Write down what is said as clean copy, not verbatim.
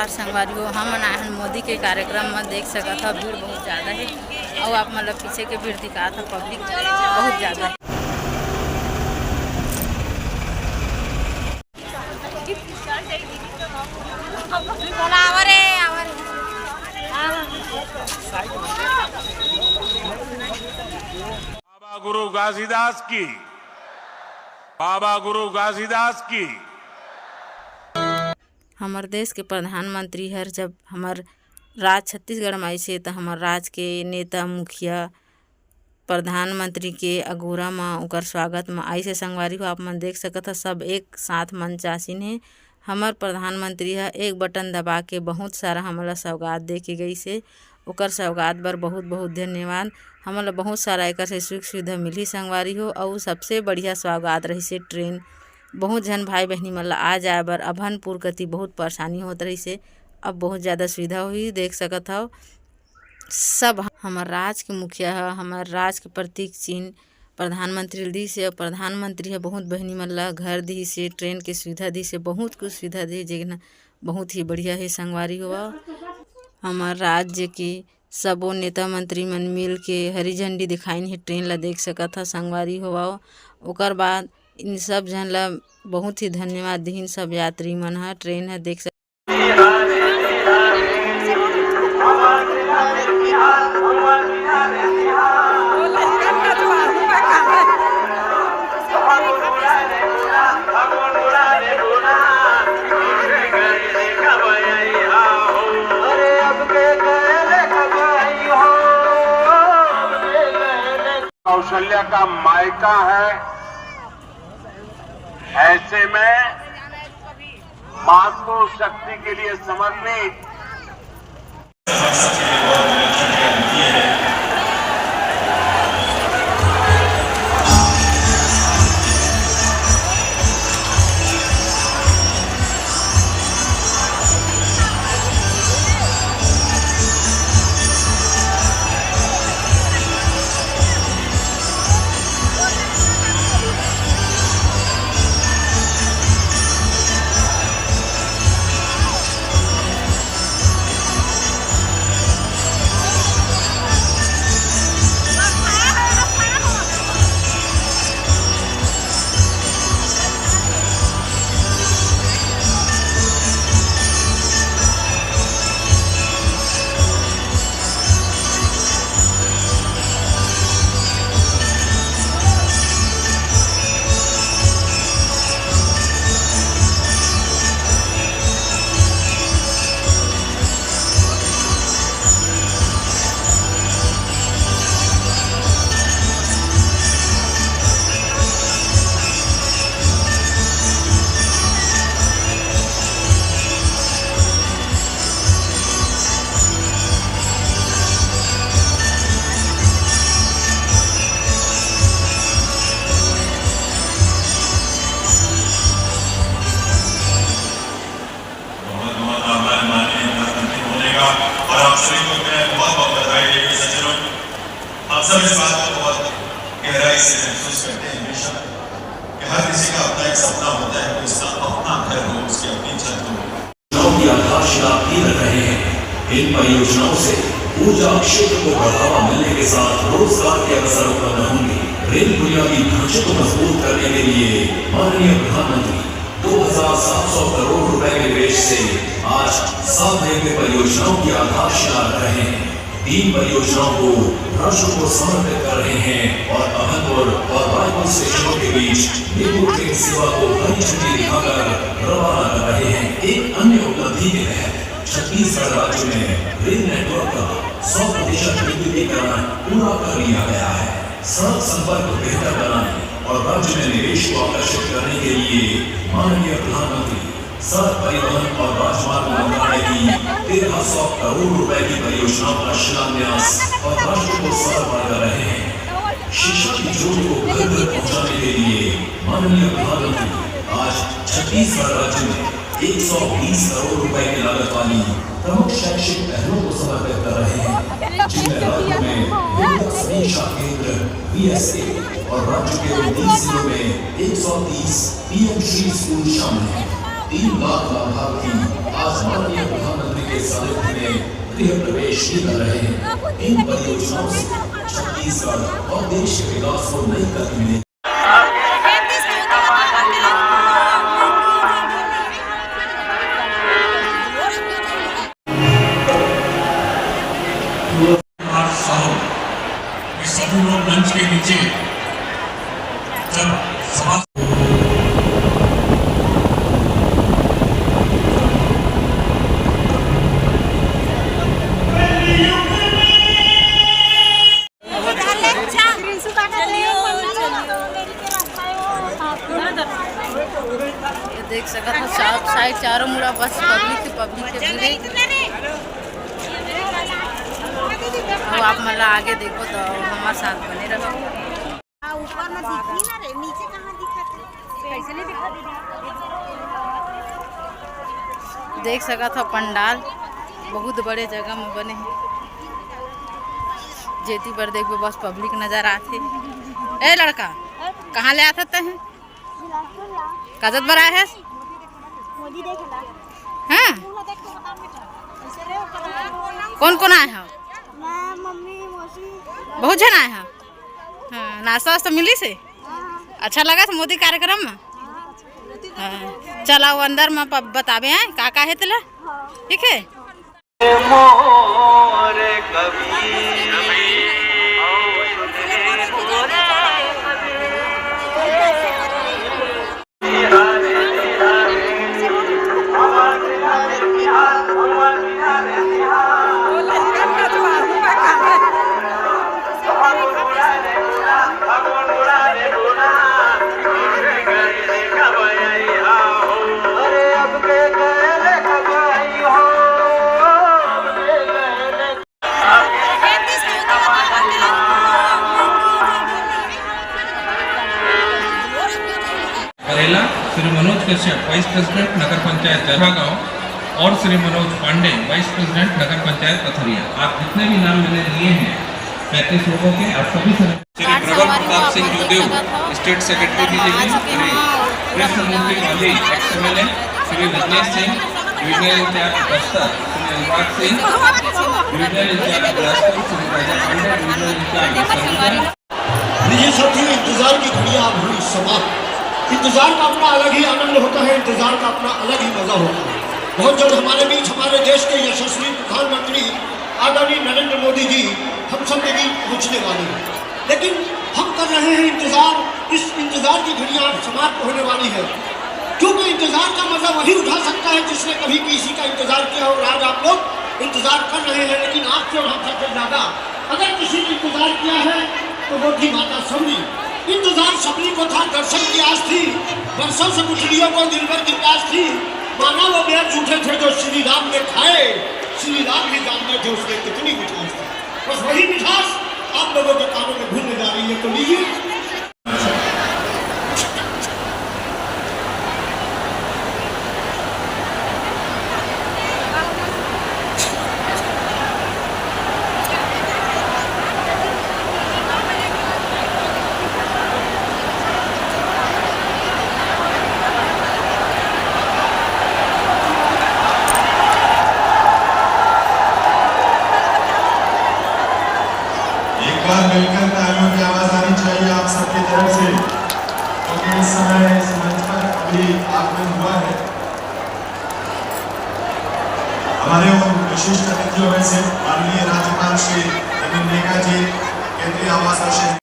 नमस्कार संगवारी हो। हम आए मोदी के कार्यक्रम में देख सकत था भीड़ बहुत ज़्यादा है और आप मतलब पीछे के भीड़ दिखा था पब्लिक बहुत ज़्यादा है। बाबा गुरु घासीदास की, बाबा गुरु घासीदास की। हमारे देश के प्रधानमंत्री हर जब हमार राज छत्तीसगढ़ में आइसे तो हमार राज के नेता मुखिया प्रधानमंत्री के अगोरा में उकर स्वागत में आइसे संगवारी हो। आप मन देख सकत ह सब एक साथ मंच आसीन है। हमार प्रधानमंत्री है एक बटन दबा के बहुत सारा हमला सौगात दे के गई से ओकर सौगात बर बहुत बहुत धन्यवाद। हमला बहुत सारा एक से सुख सुविधा मिली संगवारी हो। और सबसे बढ़िया सौगात रही से ट्रेन। बहुत जन भाई बहनी मतलब आ जाए बर अभनपुर कति बहुत परेशानी होत रही से अब बहुत ज़्यादा सुविधा हुई देख सकत हो। सब हमार राज के मुखिया है, हमार राज के प्रतीक चिन्ह प्रधानमंत्री दी से। प्रधानमंत्री है बहुत बहनी मतलब घर दी से, ट्रेन के सुविधा दी से, बहुत कुछ सुविधा दी जेना बहुत ही बढ़िया है संगवारी हुआ। हमार राज्य के सबो नेता मंत्री मन मिल के हरी झंडी दिखाइन है ट्रेन ला देख सकत ह संगवारी हुआ। ओकर बाद इन सब जन ला बहुत ही धन्यवाद दीन सब यात्री मन ह। ट्रेन है देख कौशल्या का मायका है। ऐसे में मातृ शक्ति के लिए समर्पित और आप सभी को मैं बहुत बहुत बधाई देगी सज्जनों। आप सब इस बात को बहुत गहराई से महसूस करते हैं हमेशा कि हर किसी का अपना एक सपना होता है कि उसका अपना घर हो, उसकी अपनी छत हो। की आधारशिला भी रख रहे हैं। इन परियोजनाओं से ऊर्जा क्षेत्र को बढ़ावा मिलने के साथ रोजगार के अवसर उत्पन्न होंगे। रेल बुनियादी ढांचे को मजबूत करने के लिए माननीय प्रधानमंत्री 2700 करोड़ रुपए के निवेश से आज 7 रेलवे परियोजनाओं की आधारशिला रख रहे हैं। 3 परियोजनाओं को राष्ट्र को समर्पित कर रहे हैं और अभनपुर और रायपुर स्टेशनों के बीच मेमू ट्रेन सेवा को हरी झंडी दिखाकर रवाना कर रहे हैं। एक अन्य उपलब्धि के तहत छत्तीसगढ़ राज्य में रेल नेटवर्क का 100% विद्युतीकरण पूरा कर लिया गया है। सड़क संपर्क बेहतर बनाने और राज्य में निवेश को आकर्षित करने के लिए माननीय प्रधानमंत्री सड़क परिवहन और राजमार्ग मंत्रालय की 1300 करोड़ रुपए की परियोजनाओं का शिलान्यास और राष्ट्र को समर्पण कर रहे हैं। शिक्षा की ज्योति को घर घर पहुंचाने के लिए माननीय प्रधानमंत्री आज छत्तीसगढ़ राज्य में 120 करोड़ रुपए की लागत वाली प्रमुख शैक्षिक पहलों को समर्पित कर रहे हैं, जिनमें राज्य में समीक्षा केंद्र VSA और राज्य के 19 जिलों में 130 PM श्री स्कूल शामिल हैं। 3 लाख लाभार्थी आज माननीय प्रधानमंत्री के सानिध्य में गृह प्रवेश भी कर रहे हैं। इन परियोजनाओं से छत्तीसगढ़ और देश के विकास को नई गति मिलेगी। सभी लोग मंच के नीचे जब सभा देख सकत हो साइड चारों मुड़ा बस पब्लिक के अब आप मतलब आगे देखो तो हमारे साथ बने रहो। ऊपर में दिखी ना रे, नीचे कहाँ दिखत है? कैसे नहीं दिखा देख सकत हो पंडाल बहुत बड़े जगह में बने हैं। जेती पर देखो बस पब्लिक नजर आते। ए लड़का कहाँ ले आते हैं? काजत बरा है मोदी देखला। हाँ कौन कौन आए हो? मैं, मम्मी, मौसी। बहुत जन आए हैं। हाँ नाश्ता वास्ता मिली से अच्छा लगा था मोदी कार्यक्रम में। हाँ चलाओ अंदर में बतावे हैं का है तेला ठीक है। करेला श्री मनोज कश्यप वाइस प्रेसिडेंट नगर पंचायत जरागांव और श्री मनोज पांडे वाइस प्रेसिडेंट नगर पंचायत पथरिया। आप जितने भी नाम मैंने लिए हैं 35 लोगों के आप सभी Shri Prabal Pratap Singh Jodev state secretary DGP, Shri Krishnamurthy Gandhi ex MLA, Shri Rajnish Singh divisional incharge Bastar, Shri Anurag Singh divisional incharge Bilaspur, Shri Raja Pandey divisional incharge Surguja. ये साथियों इंतजार की घड़ियां अब हुई समाप्त। इंतजार का अपना अलग ही आनंद होता है, इंतजार का अपना अलग ही मजा होता है। बहुत जल्द हमारे बीच हमारे देश के यशस्वी प्रधानमंत्री आदरणीय नरेंद्र मोदी जी हम सब के बीच पहुंचने वाले हैं, लेकिन हम कर रहे हैं इंतजार। इस इंतजार की घड़ियां समाप्त होने वाली है, क्योंकि इंतजार का मजा वही उठा सकता है जिसने कभी किसी का इंतजार किया। और आज आप लोग इंतजार कर रहे हैं, लेकिन आपसे और हम सबसे ज्यादा अगर किसी ने इंतजार किया है तो वो थी माता सबरी। इंतजार सबरी को था, दर्शन की आस थी, वर्षों से गुठलियों को दिल भर की प्यास थी। माना वो बेर झूठे थे जो श्री राम ने खाए, श्री राम भी जानते थे उसमें कितनी मिठास थी। बस वही मिठास आप लोगों के कानों में घुलने जा रही है। तो लीजिए मिलकर तालियों की आवाज आनी चाहिए आप सबकी तरफ से, क्योंकि इस समय इस मंच पर अभी आगमन हुआ है हमारे उन विशिष्ट अतिथियों में से माननीय राज्यपाल श्री नवीन नेका जी, केंद्रीय आवास और